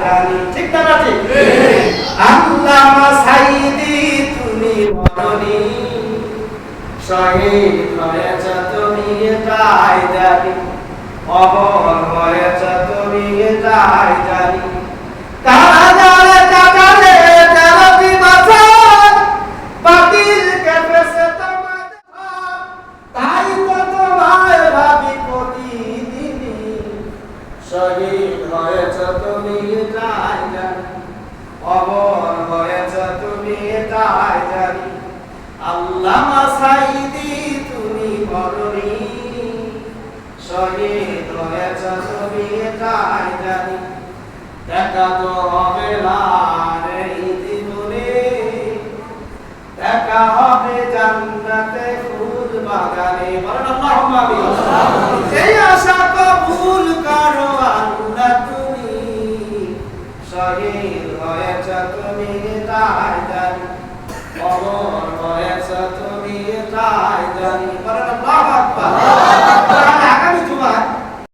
জানি। ঠিক না না ঠিক? আল্লামা সাইদি তুমি মরণি শহীদ হয়েছ তুমি এটাই জানি, অমর হয়েছ তুমি এটাই জানি। কারাগারে কাটালে 13টি বছর, বাতিল কেটেছে তোমার ঘর। তাই তো তোমায় ভাবি প্রতিদিনই, শহীদ হয়েছ তুমি এটাই জানি, অমর হয়েছ তুমি এটাই জানি। আল্লামা সাইদি তুমি মরণি শহীদ হয়েছ তুমি এটাই জানি। দেখা তো হবে না এই জীবনে, দেখা হবে জান্নাতে ফুল বাগানে। বলেন আল্লাহুম্মা আমিন। এই আশা কবুল করো আল্লাহ তুমি, শহীদ হয়েছ তুমি এটাই জানি, অমর হয়েছ তুমি এটাই জানি।